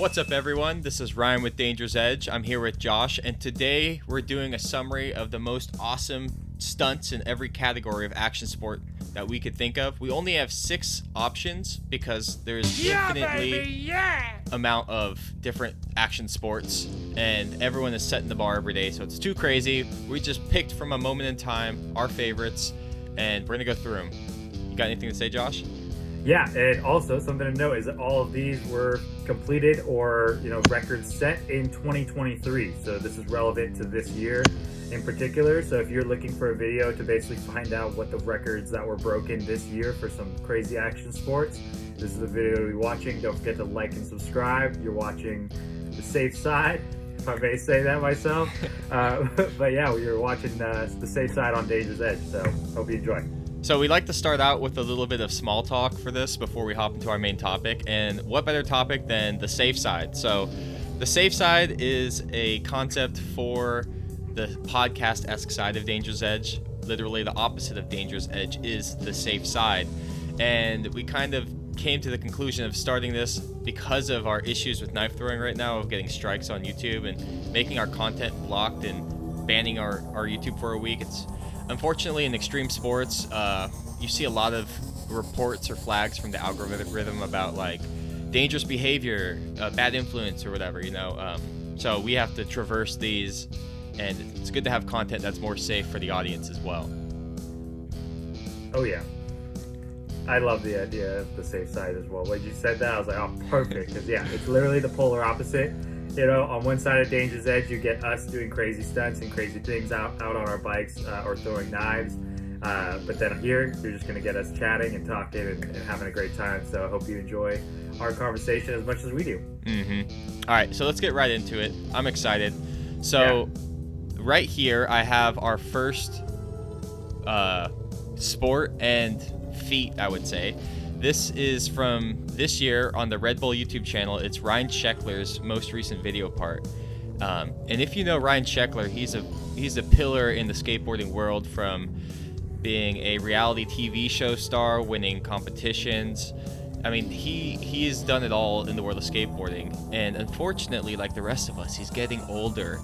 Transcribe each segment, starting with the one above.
What's up, everyone? This is Ryan with Danger's Edge. I'm here with Josh, and today we're doing a summary of the most awesome stunts in every category of action sport that we could think of. We only have 6 options because there's infinitely amount of different action sports, and everyone is setting the bar every day, so it's too crazy. We just picked from a moment in time our favorites, and we're gonna go through them. You got anything to say, Josh? Yeah, and also something to note is that all of these were completed or, records set in 2023. So this is relevant to this year in particular. So if you're looking for a video to basically find out what the records that were broken this year for some crazy action sports, this is the video to be watching. Don't forget to like and subscribe. You're watching the safe side, if I may say that myself. But yeah, you're watching the safe side on Danger's Edge. So hope you enjoy. So we like to start out with a little bit of small talk for this before we hop into our main topic. And what better topic than the safe side? So the safe side is a concept for the podcast-esque side of Danger's Edge. Literally the opposite of Danger's Edge is the safe side. And we kind of came to the conclusion of starting this because of our issues with knife throwing right now, of getting strikes on YouTube and making our content blocked and banning our YouTube for a week. It's unfortunately, in extreme sports, you see a lot of reports or flags from the algorithm about like dangerous behavior, bad influence, or whatever, So we have to traverse these, and it's good to have content that's more safe for the audience as well. Oh yeah, I love the idea of the safe side as well. When you said that, I was like, oh, perfect, because yeah, it's literally the polar opposite. On one side of Danger's Edge, you get us doing crazy stunts and crazy things out on our bikes or throwing knives. But then here, you're just going to get us chatting and talking and having a great time. So I hope you enjoy our conversation as much as we do. Mm-hmm. All right, so let's get right into it. I'm excited. So right here, I have our first sport and feat, I would say. This is from this year on the Red Bull YouTube channel. It's Ryan Shecklers' most recent video part. And if you know Ryan Sheckler, he's a pillar in the skateboarding world, from being a reality TV show star, winning competitions. I mean, he's done it all in the world of skateboarding. And unfortunately, like the rest of us, he's getting older.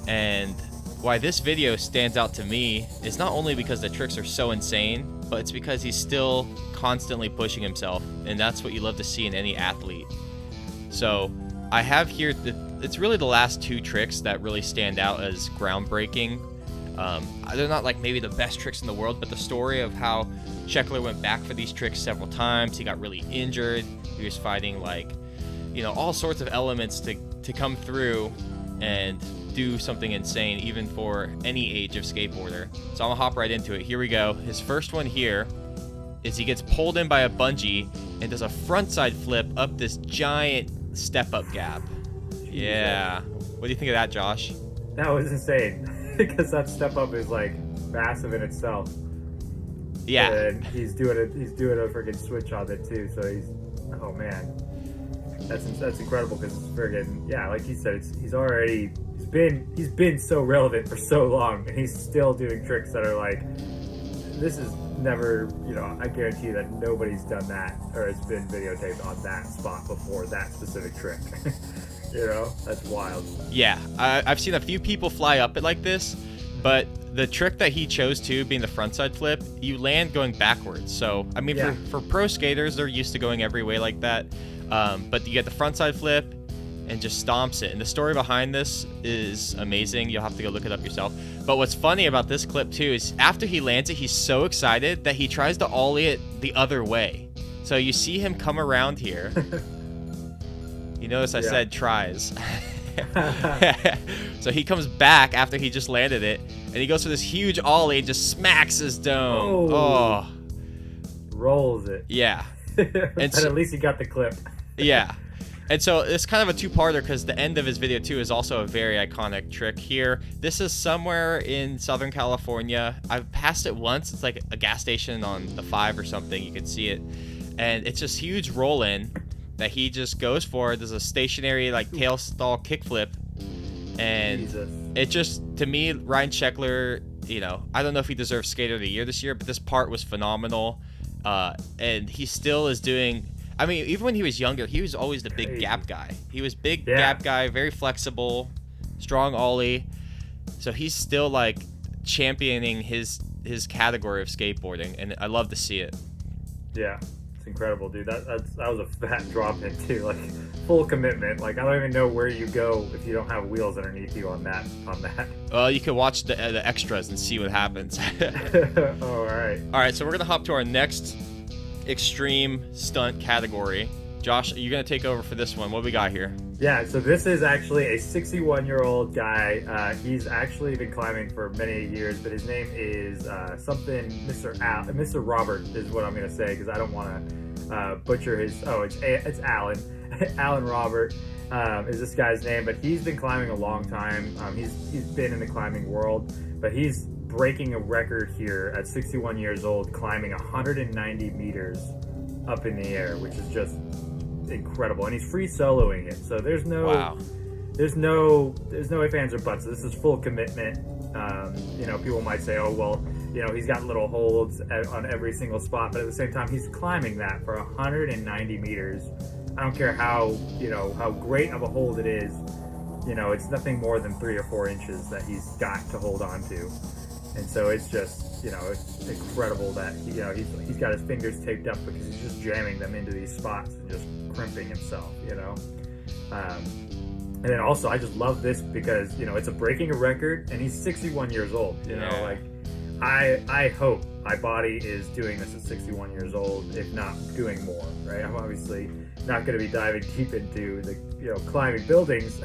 And why this video stands out to me is not only because the tricks are so insane, but it's because he's still constantly pushing himself, and that's what you love to see in any athlete. So I have here, it's really the last 2 tricks that really stand out as groundbreaking. They're not like maybe the best tricks in the world, but the story of how Sheckler went back for these tricks several times. He got really injured. He was fighting all sorts of elements to come through and do something insane, even for any age of skateboarder. So I'm gonna hop right into it. Here we go. His first one here is he gets pulled in by a bungee and does a frontside flip up this giant step-up gap. Yeah. What do you think of that, Josh? That was insane, because that step-up is like massive in itself. Yeah. And he's doing a freaking switch on it too. So oh man, that's incredible, because it's friggin', like you said, he's been so relevant for so long, and he's still doing tricks that are like, this is never, I guarantee that nobody's done that or has been videotaped on that spot before, that specific trick. That's wild. Yeah, I've seen a few people fly up it like this, but the trick that he chose to, being the frontside flip, you land going backwards. So I mean, for pro skaters, they're used to going every way like that, but you get the frontside flip and just stomps it. And the story behind this is amazing. You'll have to go look it up yourself. But what's funny about this clip too is after he lands it, he's so excited that he tries to ollie it the other way. So you see him come around here. You notice I said tries. So he comes back after he just landed it, and he goes for this huge ollie and just smacks his dome. Oh. Rolls it. Yeah. And at least he got the clip. Yeah. And so it's kind of a two-parter, because the end of his video too is also a very iconic trick here. This is somewhere in Southern California. I've passed it once. It's like a gas station on the 5 or something. You can see it. And it's just huge roll-in that he just goes for. There's a stationary tail stall kickflip. And Jesus. It just, to me, Ryan Sheckler, I don't know if he deserves Skater of the Year this year, but this part was phenomenal. And he still is doing I mean, even when he was younger, he was always the big gap guy. He was big gap guy, very flexible, strong ollie. So he's still like championing his category of skateboarding, and I love to see it. Yeah, it's incredible, dude. That was a fat drop in too, like full commitment. Like I don't even know where you go if you don't have wheels underneath you on that. You can watch the extras and see what happens. All right. So we're gonna hop to our next extreme stunt category. Josh, you're gonna take over for this one. What we got here? Yeah, so this is actually a 61-year-old guy. He's actually been climbing for many years, but his name is Mr. Robert is what I'm gonna say, because I don't want to butcher his. Oh, it's Alein. Alein Robert is this guy's name, but he's been climbing a long time. He's been in the climbing world, but he's breaking a record here at 61 years old, climbing 190 meters up in the air, which is just incredible. And he's free soloing it, so there's no ifs, ands, or buts. This is full commitment. People might say, oh well, he's got little holds on every single spot, but at the same time he's climbing that for 190 meters. I don't care how great of a hold it is. It's nothing more than 3 or 4 inches that he's got to hold on to. And so it's just, it's incredible that he's got his fingers taped up because he's just jamming them into these spots and just crimping himself, And then also, I just love this because, it's breaking a record, and he's 61 years old, like I hope my body is doing this at 61 years old, if not doing more, right? I'm obviously not going to be diving deep into the, climbing buildings.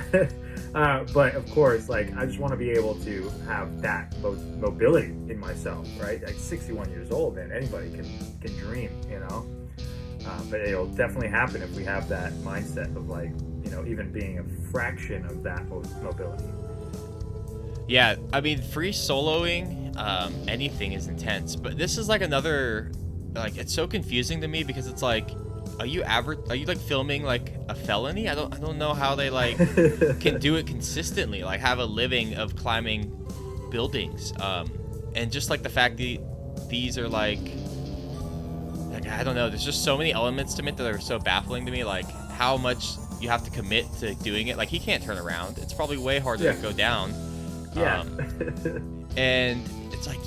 But of course, like, I just want to be able to have that mobility in myself, right? Like 61 years old, man, anybody can dream, but it'll definitely happen if we have that mindset of like, even being a fraction of that mobility. Yeah, I mean, free soloing, anything is intense, but this is like another, like, it's so confusing to me because it's like, are you like filming like a felony? I don't know how they like can do it consistently, like have a living of climbing buildings, and just like the fact that these are like I don't know, there's just so many elements to it that are so baffling to me, like how much you have to commit to doing it. Like he can't turn around, it's probably way harder to go down. And it's like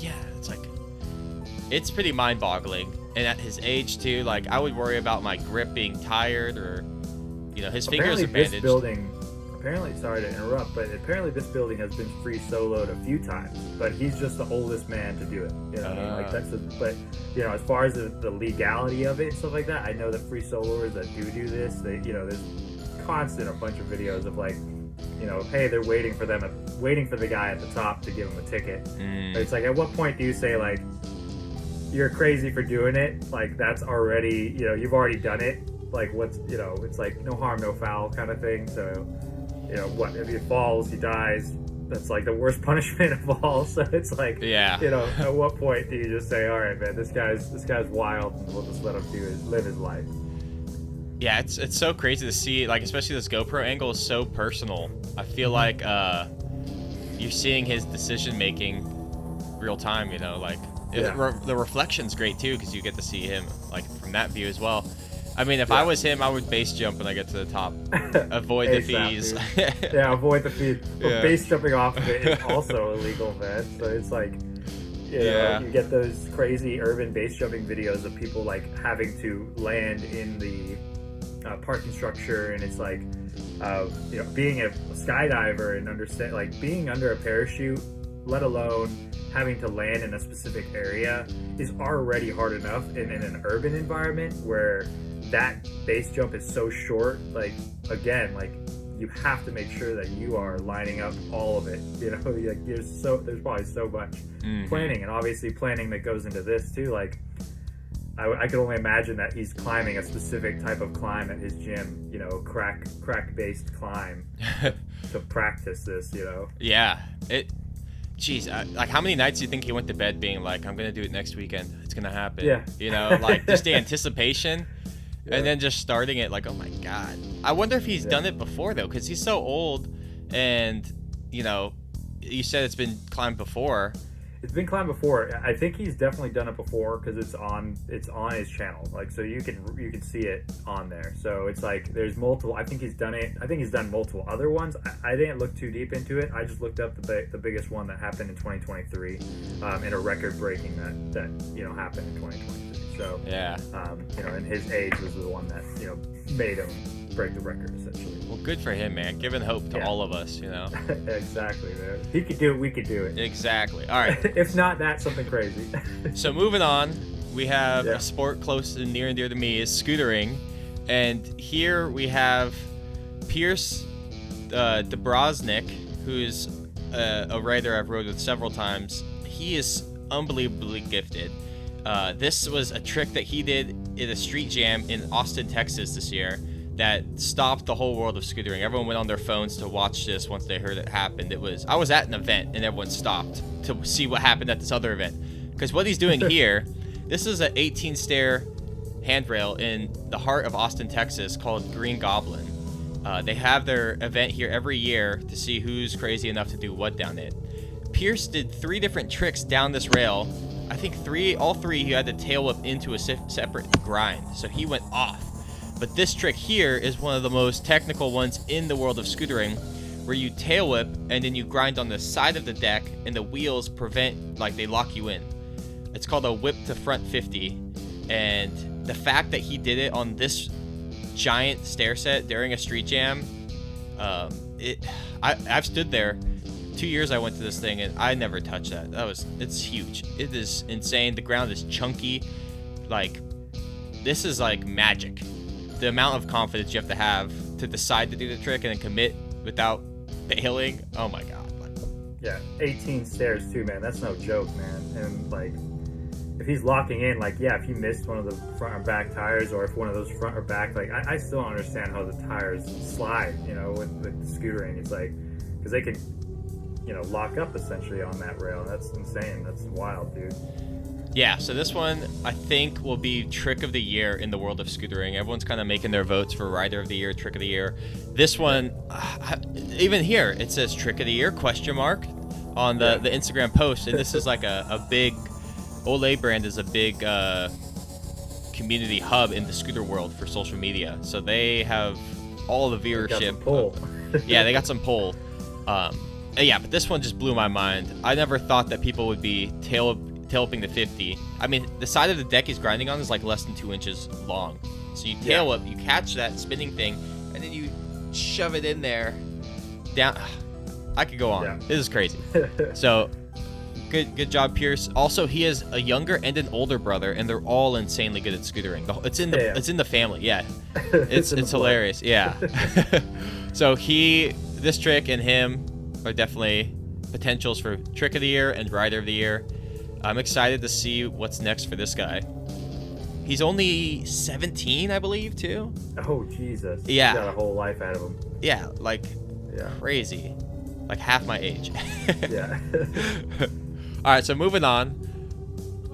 it's pretty mind-boggling. And at his age too, like I would worry about my grip being tired, or his fingers are bandaged. Sorry to interrupt, but apparently this building has been free soloed a few times, but he's just the oldest man to do it. But as far as the legality of it and stuff like that, I know that free soloers that do this, they there's constant a bunch of videos of like, hey, they're waiting for the guy at the top to give him a ticket. But it's like, at what point do you say like, you're crazy for doing it? Like that's already, you've already done it. Like what's, it's like no harm, no foul kind of thing. So, what if he falls, he dies? That's like the worst punishment of all. So it's like, at what point do you just say, all right, man, this guy's wild, and we'll just let him live his life? Yeah, it's so crazy to see, like, especially this GoPro angle is so personal. I feel like you're seeing his decision making real time, like the reflection's great too, because you get to see him like from that view as well. I mean, if I was him, I would base jump when I get to the top. Avoid the fees. Avoid the fees. But base jumping off of it is also illegal, man. So it's like, you get those crazy urban base jumping videos of people like having to land in the parking structure, and it's like, being a skydiver and understand, like being under a parachute, let alone having to land in a specific area, is already hard enough in an urban environment where that base jump is so short. Like, again, like you have to make sure that you are lining up all of it. Like there's probably so much planning, and obviously planning that goes into this too. Like I can only imagine that he's climbing a specific type of climb at his gym, crack based climb to practice this, Yeah. Like how many nights do you think he went to bed being like, I'm gonna do it next weekend, it's gonna happen? Like just the anticipation. And then just starting it, like, oh my god. I wonder if he's done it before though, because he's so old, and you said it's been climbed before. It's been climbed before. I think he's definitely done it before because it's on his channel. Like, so you can see it on there. So it's like there's multiple. I think he's done it. I think he's done multiple other ones. I didn't look too deep into it. I just looked up the biggest one that happened in 2023, and a record breaking that happened in 2023. So yeah, and his age was the one that made him break the record essentially. Well, good for him, man. Giving hope to all of us, Exactly, man. He could do it, we could do it. Exactly. All right. If not that, something crazy. So moving on, we have a sport close and near dear to me is scootering, and here we have Perice Debrasnic, who's a rider I've rode with several times. He is unbelievably gifted. This was a trick that he did in a street jam in Austin, Texas this year that stopped the whole world of scootering. Everyone went on their phones to watch this once they heard it happened. I was at an event and everyone stopped to see what happened at this other event. Because what he's doing here, this is an 18 stair handrail in the heart of Austin, Texas called Green Goblin. They have their event here every year to see who's crazy enough to do what down it. Perice did 3 different tricks down this rail. I think all three he had to tail whip into a separate grind. So he went off. But this trick here is one of the most technical ones in the world of scootering, where you tail whip and then you grind on the side of the deck and the wheels they lock you in. It's called a whip to front 50. And the fact that he did it on this giant stair set during a street jam, I've stood there. 2 years I went to this thing and I never touched that. It's huge. It is insane. The ground is chunky. Like, this is like magic. The amount of confidence you have to decide to do the trick and then commit without bailing. Oh my god. Yeah, 18 stairs too, man. That's no joke, man. And like, if he's locking in, if he missed one of the front or back tires, or if one of those front or back, I still don't understand how the tires slide, with the scootering. It's like, because they can, lock up essentially on that rail. That's insane. That's wild, dude. Yeah, so this one, I think, will be Trick of the Year in the world of scootering. Everyone's kind of making their votes for Rider of the Year, Trick of the Year. This one, even here, it says Trick of the Year, ? On the Instagram post. And this is like a big, Olay brand is a big community hub in the scooter world for social media. So they have all the viewership. Got some pull. Yeah, they got some pull. But this one just blew my mind. I never thought that people would be tail whipping the 50. I mean, the side of the deck he's grinding on is like less than 2 inches long. So you tail whip, you catch that spinning thing, and then you shove it in there. Down. I could go on. Yeah. This is crazy. So, good job, Perice. Also, he has a younger and an older brother, and they're all insanely good at scootering. It's in the family. Yeah, it's hilarious. Yeah. So this trick and him are definitely potentials for Trick of the Year and Rider of the Year. I'm excited to see what's next for this guy. He's only 17, I believe, too. Oh, Jesus. Yeah. He's got a whole life out of him. Yeah, crazy. Like half my age. Yeah. All right, so moving on.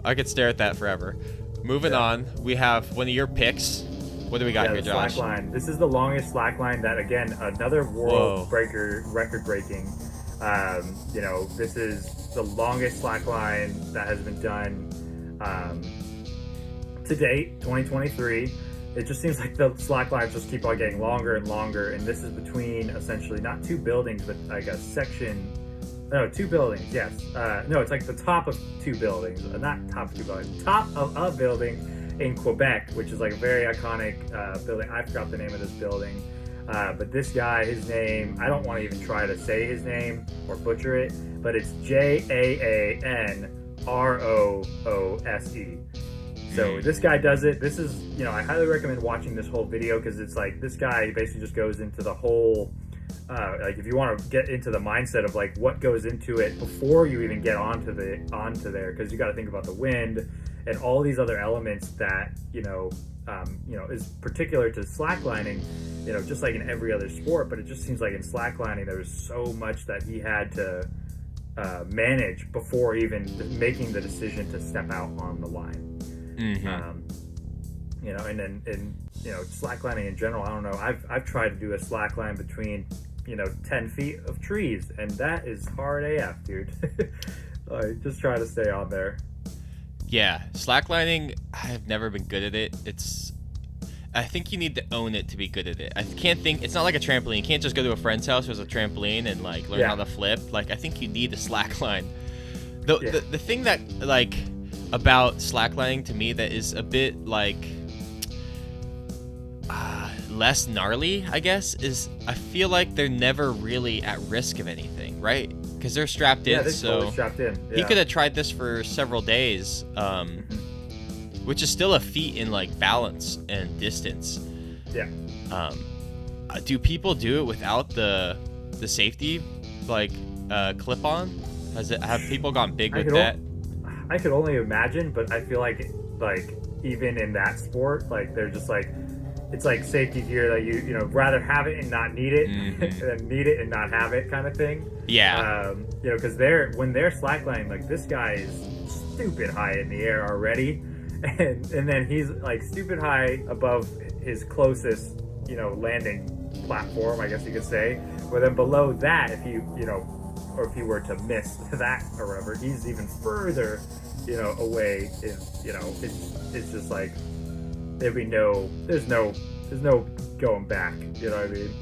I could stare at that forever. Moving on, we have one of your picks. What do we got here, Josh? Slackline. This is the longest slackline that, again, another world record breaking. This is the longest slackline that has been done to date, 2023. It just seems like the slacklines just keep on getting longer and longer, and this is between essentially not 2 buildings, but like a section. No, 2 buildings. Yes. No, it's like the top of 2 buildings. Not top of 2 buildings. Top of a building in Quebec, which is like a very iconic building. I forgot the name of this building. But this guy, his name, I don't want to even try to say his name or butcher it, but it's Jaan Roose. So this guy does it. This is, I highly recommend watching this whole video because it's like this guy basically just goes into the whole, if you want to get into the mindset of like what goes into it before you even get onto there, because you got to think about the wind and all these other elements that, is particular to slacklining, just like in every other sport, but it just seems like in slacklining there was so much that he had to manage before even making the decision to step out on the line. Mm-hmm. And slacklining in general, I don't know. I've tried to do a slackline between 10 feet of trees, and that is hard AF, dude. Like, just try to stay on there. Yeah, slacklining, I've never been good at it. I think you need to own it to be good at it. I can't think, it's not like a trampoline. You can't just go to a friend's house who has a trampoline and like learn how to flip. Like, I think you need a slackline. The thing that like about slacklining to me that is a bit like less gnarly, I guess, is I feel like they're never really at risk of anything, right? Because they're strapped in. Yeah, they're so totally strapped in. Yeah. he could have tried this for several days, which is still a feat in like balance and distance. Yeah. Do people do it without the safety like clip on? Have people gotten big with that? I could only imagine, but I feel like even in that sport, like they're just like, it's like safety gear that you know rather have it and not need it than need it and not have it kind of thing. Yeah. You know, because when they're slacklining, like this guy is stupid high in the air already, and then he's like stupid high above his closest, you know, landing platform, I guess you could say. But then below that, if you were to miss that or whatever, he's even further, you know, away. You know, it's just like there's no going back. You know what I mean?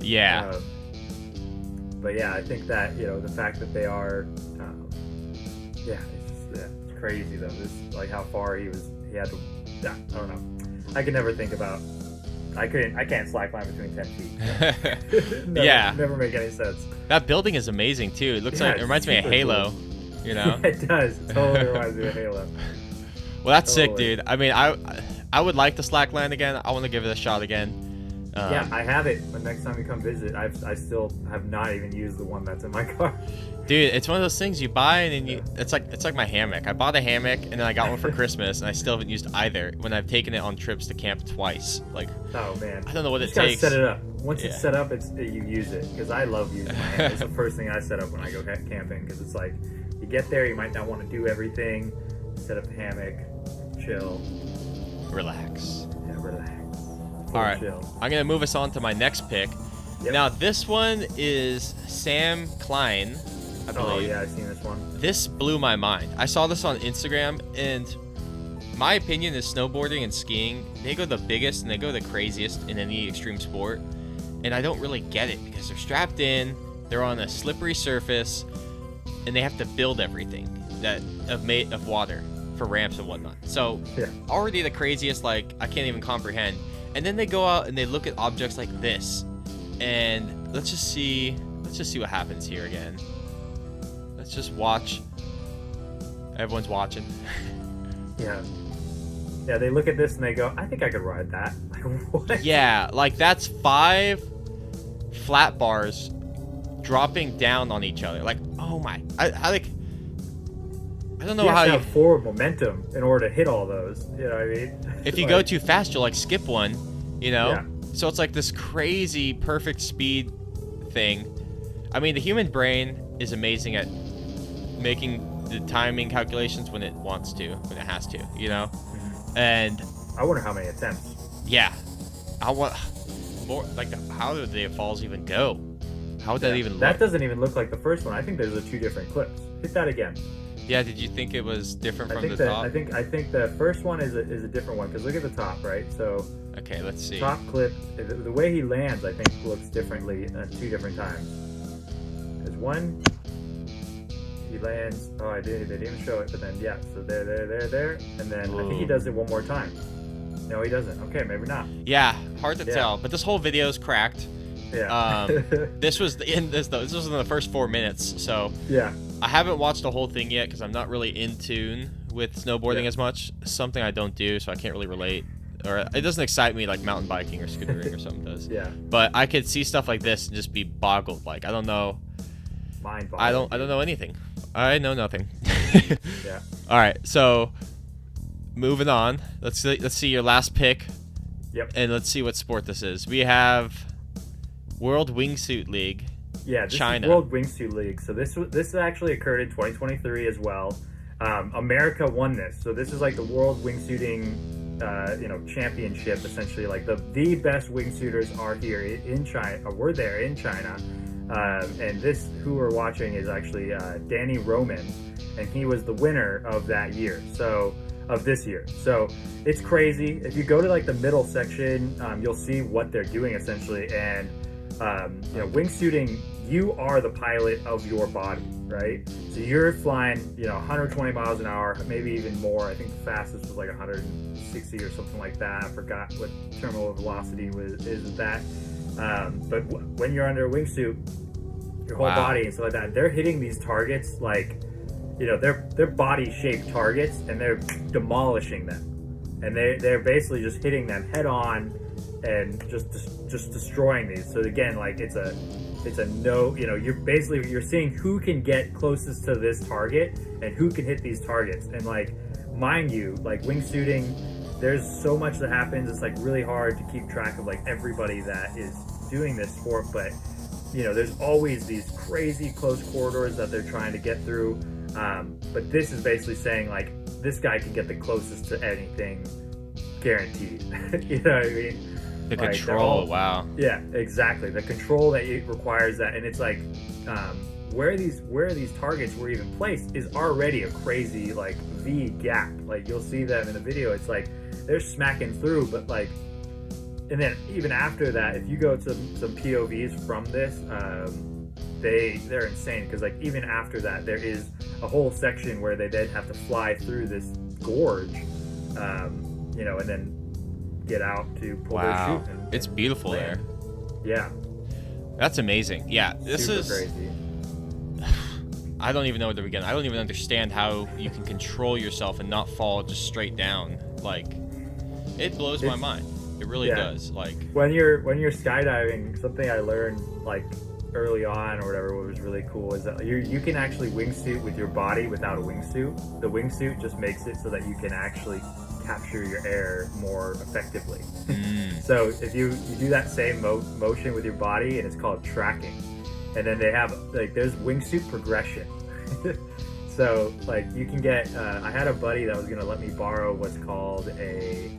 Yeah. But yeah, I think that, you know, the fact that they are, it's crazy though. This like how far he had to. Yeah, I don't know. I could never think about. I can't slackline between 10 feet. Never make any sense. That building is amazing too. It looks like it reminds me of Halo. Cool. You know? Yeah, it does. It totally reminds me of Halo. Well, that's sick, dude. I mean, I would like to slackline again. I want to give it a shot again. Yeah, I have it. But next time you come visit, I still have not even used the one that's in my car. Dude, it's one of those things you buy and then it's like my hammock. I bought a hammock and then I got one for Christmas and I still haven't used either when I've taken it on trips to camp twice. Like, oh man, I don't know what it gotta takes. Set it up. Once it's set up, you use it, because I love using my hammock. It's the first thing I set up when I go camping, because it's like you get there, you might not want to do everything. Set up the hammock, chill, relax. Yeah, relax. All right, I'm gonna move us on to my next pick. Yep. Now this one is Sam Cline, I believe. Oh yeah, I've seen this one. This blew my mind. I saw this on Instagram, and my opinion is snowboarding and skiing, they go the biggest and they go the craziest in any extreme sport, and I don't really get it because they're strapped in, they're on a slippery surface, and they have to build everything made of water for ramps and whatnot. So already the craziest, like I can't even comprehend. And then they go out and they look at objects like this, and let's just see what happens here again. Let's just watch. Everyone's watching. Yeah, they look at this and they go, I think I could ride that. Like, what? Yeah, like that's 5 flat bars dropping down on each other. Like, oh my, I don't know how you have forward momentum in order to hit all those. You know what I mean? If you go too fast, you'll like skip one, you know? Yeah. So it's like this crazy perfect speed thing. I mean, the human brain is amazing at making the timing calculations when it wants to, when it has to, you know? Mm-hmm. And I wonder how many attempts. Yeah. I want more, like, how do the falls even go? How would that even look? That doesn't even look like the first one. I think there's 2 different clips. Hit that again. Yeah, did you think it was different from the top? I think the first one is a different one, because look at the top, right? So okay, let's see. Top clip, the way he lands, I think, looks differently 2 different times. There's one, he lands. Oh, they didn't even show it, but then so there, and then I think he does it one more time. No, he doesn't. Okay, maybe not. Yeah, hard to tell. But this whole video is cracked. Yeah. This was in the first 4 minutes, so yeah. I haven't watched the whole thing yet because I'm not really in tune with snowboarding as much. Something I don't do, so I can't really relate. Or it doesn't excite me like mountain biking or scootering or something does. Yeah. But I could see stuff like this and just be boggled. Like, I don't know. I don't know anything. I know nothing. Yeah. All right, so moving on. Let's see your last pick. Yep. And let's see what sport this is. We have World Wingsuit League. Yeah, this China. is World Wingsuit League. So this actually occurred in 2023 as well. America won this. So this is like the World Wingsuiting championship, essentially. Like the best wingsuiters are here in China. We're there in China. And who we're watching is actually Dani Roman. and he was the winner of that year. So of this year. So it's crazy. If you go to like the middle section, you'll see what they're doing essentially. And you know, wingsuiting, you are the pilot of your body, right? So you're flying, you know, 120 miles an hour, maybe even more. I think the fastest was like 160 or something like that. I forgot what terminal velocity is that. But when you're under a wingsuit, your whole body and stuff like that, they're hitting these targets like, you know, they're body-shaped targets, and they're demolishing them, and they're basically just hitting them head on, and just destroying these. So again, like it's a no, you know, you're seeing who can get closest to this target and who can hit these targets. And like, mind you, like wingsuiting, there's so much that happens. It's like really hard to keep track of like everybody that is doing this sport, but you know, there's always these crazy close corridors that they're trying to get through. But this is basically saying like, this guy can get the closest to anything, guaranteed. You know what I mean? The like control, wow. Yeah, exactly. The control that it requires that, and it's like, where these targets were even placed is already a crazy like V gap. Like you'll see them in the video. It's like they're smacking through, but like, and then even after that, if you go to some POVs from this, they're insane, because like even after that, there is a whole section where they then have to fly through this gorge, you know, and then get out to pull their chute. And it's beautiful land. there. Yeah, that's amazing. Yeah, this super is crazy. I don't even know where to begin. I don't even understand how you can control yourself and not fall just straight down. Like, it blows my mind. It really does. Like when you're skydiving, something I learned like early on or whatever, what was really cool is that you can actually wingsuit with your body without a wingsuit. The wingsuit just makes it so that you can actually capture your air more effectively. So if you do that same motion with your body, and it's called tracking, and then they have like, there's wingsuit progression. So like you can get I had a buddy that was gonna let me borrow what's called a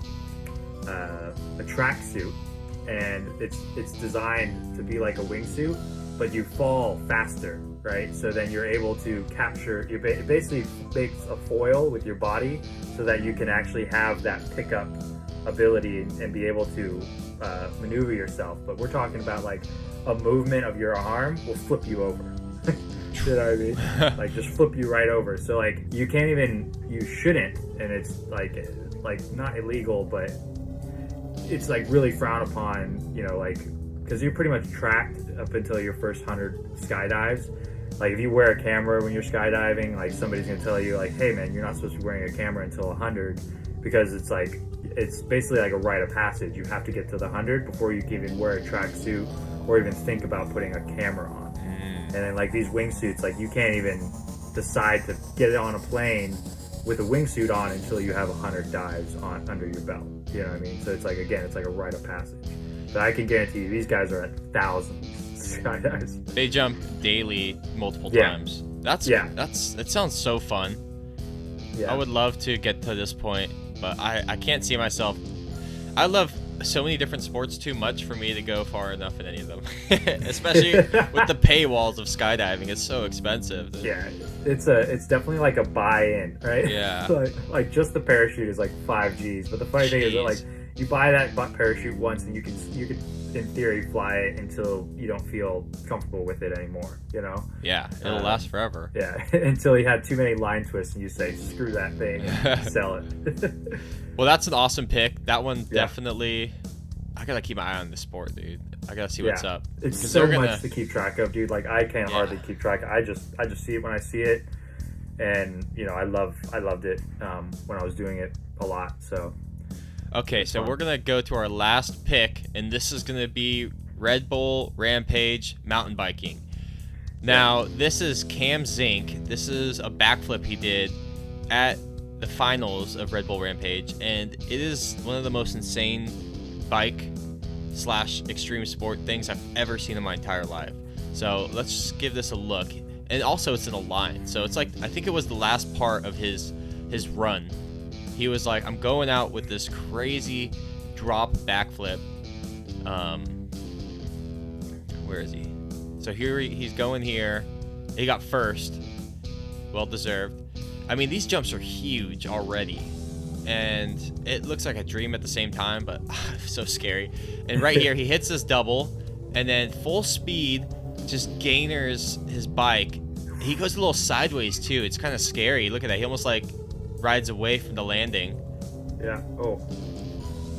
track suit, and it's designed to be like a wingsuit, but you fall faster, right? So then you're able to capture, it basically makes a foil with your body so that you can actually have that pickup ability and be able to maneuver yourself. But we're talking about like a movement of your arm will flip you over. You know what I mean? Like just flip you right over. So like you shouldn't, and it's like not illegal, but it's like really frowned upon, you know, like, because you're pretty much tracked up until your first 100 skydives. Like if you wear a camera when you're skydiving, like somebody's gonna tell you like, hey man, you're not supposed to be wearing a camera until 100, because it's like, it's basically like a rite of passage. You have to get to the 100 before you can even wear a tracksuit or even think about putting a camera on. And then like these wingsuits, like you can't even decide to get it on a plane with a wingsuit on until you have 100 dives on under your belt. You know what I mean? So it's like, again, it's like a rite of passage. But I can guarantee you, these guys are at thousands skydives. They jump daily, multiple times. That sounds so fun. Yeah. I would love to get to this point, but I can't see myself. I love so many different sports too much for me to go far enough in any of them. Especially with the paywalls of skydiving. It's so expensive. Yeah, it's definitely like a buy-in, right? Yeah. like just the parachute is like 5 G's, but the funny thing is that like you buy that parachute once and you can in theory fly it until you don't feel comfortable with it anymore, you know? Yeah, it'll last forever. Yeah, until you had too many line twists and you say, screw that thing and sell it. Well, that's an awesome pick. That one definitely, I gotta keep my eye on the sport, dude. I gotta see what's up. It's so much to keep track of, dude. Like I can't hardly keep track. I just see it when I see it, and you know, I loved it when I was doing it a lot. So okay, so we're gonna go to our last pick, and this is gonna be Red Bull Rampage mountain biking. Now, this is Cam Zinc. This is a backflip he did at the finals of Red Bull Rampage, and it is one of the most insane bike / extreme sport things I've ever seen in my entire life. So let's just give this a look. And also it's in a line, so it's like, I think it was the last part of his run. He was like, I'm going out with this crazy drop backflip. Where is he? So here he's going here. He got first, well deserved. I mean, these jumps are huge already. And it looks like a dream at the same time, but so scary. And right here, he hits this double, and then full speed, just gainers his bike. He goes a little sideways too. It's kind of scary. Look at that. He almost like rides away from the landing. Yeah. Oh.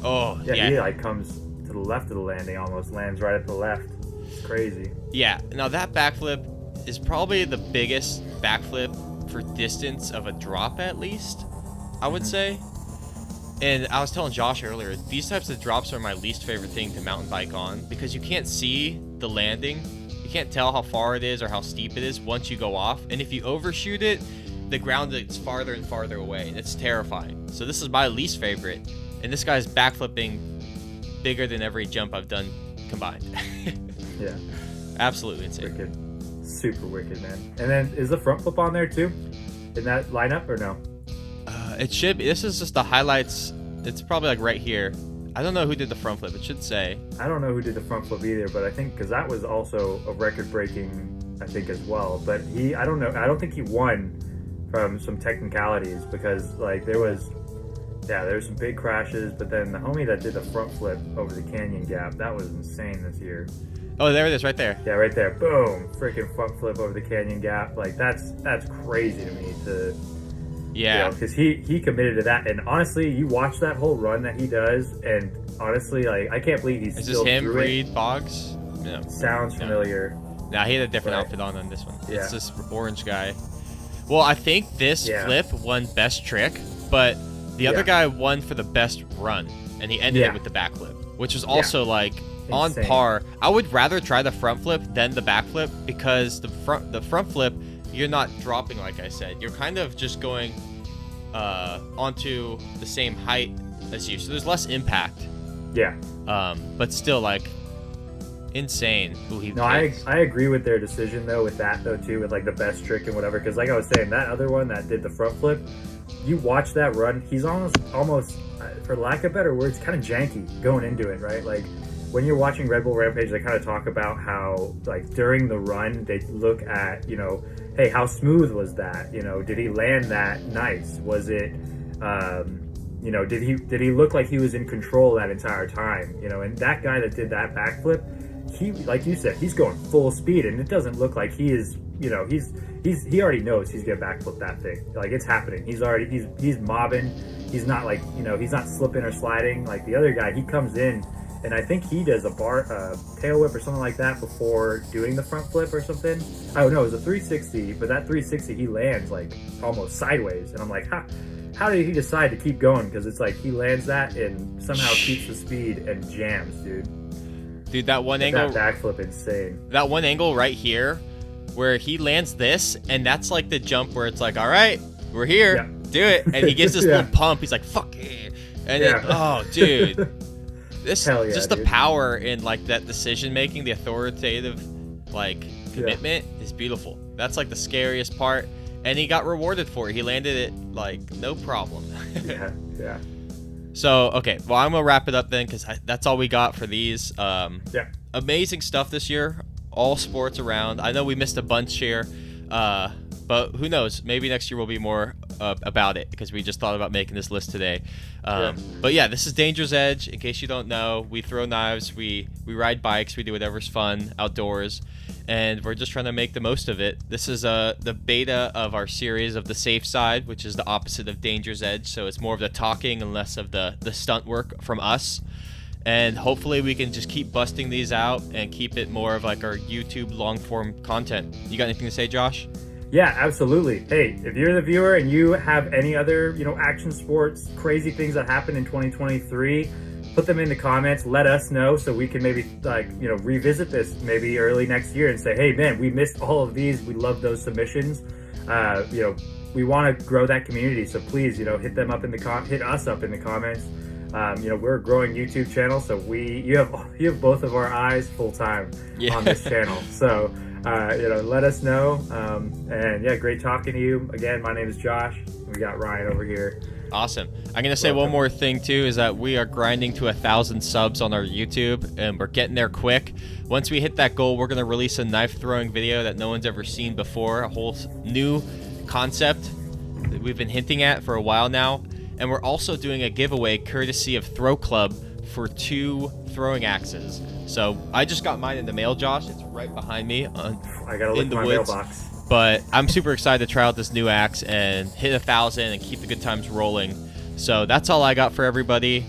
Oh. Yeah. He like comes to the left of the landing, almost lands right at the left. It's crazy. Yeah. Now that backflip is probably the biggest backflip for distance of a drop, at least, I would say. And I was telling Josh earlier, these types of drops are my least favorite thing to mountain bike on, because you can't see the landing. You can't tell how far it is or how steep it is once you go off. And if you overshoot it, the ground is farther and farther away, and it's terrifying. So this is my least favorite. And this guy's backflipping bigger than every jump I've done combined. Yeah. Absolutely insane. Wicked. Super wicked, man. And then is the front flip on there too? In that lineup or no? It should be. This is just the highlights. It's probably like right here. I don't know who did the front flip. It should say. I don't know who did the front flip either, but I think because that was also a record breaking, I think, as well. But I don't know. I don't think he won from some technicalities, because like there was some big crashes. But then the homie that did the front flip over the canyon gap, that was insane this year. Oh, there it is, right there. Yeah, right there. Boom! Freaking front flip over the canyon gap. Like that's crazy to me to. Yeah, because he committed to that, and honestly, you watch that whole run that he does, and honestly, like I can't believe he's still. Is this him, through Reed Boggs? No. Sounds familiar. Nah, he had a different outfit on this one. Yeah. It's this orange guy. Well, I think this flip won best trick, but the other guy won for the best run, and he ended it with the backflip, which was also like on par. I would rather try the front flip than the backflip, because the front flip, you're not dropping, like I said. You're kind of just going onto the same height as you, so there's less impact. Yeah. But still, like, insane who he. No, I agree with their decision though, with that though too, with like the best trick and whatever. Because like I was saying, that other one that did the front flip, you watch that run, he's almost, for lack of better words, kind of janky going into it, right? Like when you're watching Red Bull Rampage, they kind of talk about how like during the run they look at, hey, how smooth was that? Did he land that nice? Was it, did he look like he was in control that entire time? And that guy that did that backflip, he, like you said, he's going full speed, and it doesn't look like he is, he already knows he's gonna backflip that thing. Like it's happening. He's mobbing. He's not like, he's not slipping or sliding like the other guy. He comes in, and I think he does a tail whip or something like that before doing the front flip or something. Oh no, it was a 360, but that 360 he lands like almost sideways, and I'm like, how did he decide to keep going? Because it's like he lands that and somehow keeps the speed and jams, dude. Dude, that one angle, that backflip, insane. That one angle right here, where he lands this, and that's like the jump where it's like, all right, we're here, do it, and he gives this little pump. He's like, fuck yeah, and then, oh, dude. This just the power in like that decision making, the authoritative like commitment is beautiful. That's like the scariest part, and he got rewarded for it. He landed it like no problem. yeah. So okay, well I'm gonna wrap it up then, because that's all we got for these. Amazing stuff this year, all sports around. I know we missed a bunch here, but who knows? Maybe next year will be more about it, because we just thought about making this list today. But yeah, this is Danger's Edge. In case you don't know, we throw knives, we ride bikes, we do whatever's fun outdoors, and we're just trying to make the most of it. This is the beta of our series of the safe side, which is the opposite of Danger's Edge. So it's more of the talking and less of the stunt work from us. And hopefully we can just keep busting these out and keep it more of like our YouTube long form content. You got anything to say, Josh? Yeah, absolutely. Hey, if you're the viewer and you have any other, action sports, crazy things that happened in 2023, put them in the comments. Let us know so we can maybe revisit this maybe early next year and say, hey man, we missed all of these. We love those submissions. We want to grow that community. So please, hit us up in the comments. We're a growing YouTube channel, so you have both of our eyes full time on this channel. So. Let us know. And yeah, great talking to you. Again, my name is Josh. We got Ryan over here. Awesome. I'm going to say one more thing too, is that we are grinding to 1,000 subs on our YouTube, and we're getting there quick. Once we hit that goal, we're going to release a knife throwing video that no one's ever seen before, a whole new concept. we've been hinting at for a while now. And we're also doing a giveaway courtesy of Throw Club for 2 throwing axes. So I just got mine in the mail, Josh. It's right behind me I gotta look in the at my woods. mailbox. But I'm super excited to try out this new axe and hit 1,000 and keep the good times rolling. So that's all I got for everybody.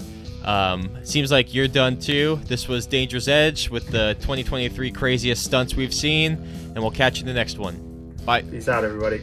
Seems like you're done too. This was Danger's Edge with the 2023 craziest stunts we've seen, and we'll catch you in the next one. Bye. Peace out, everybody.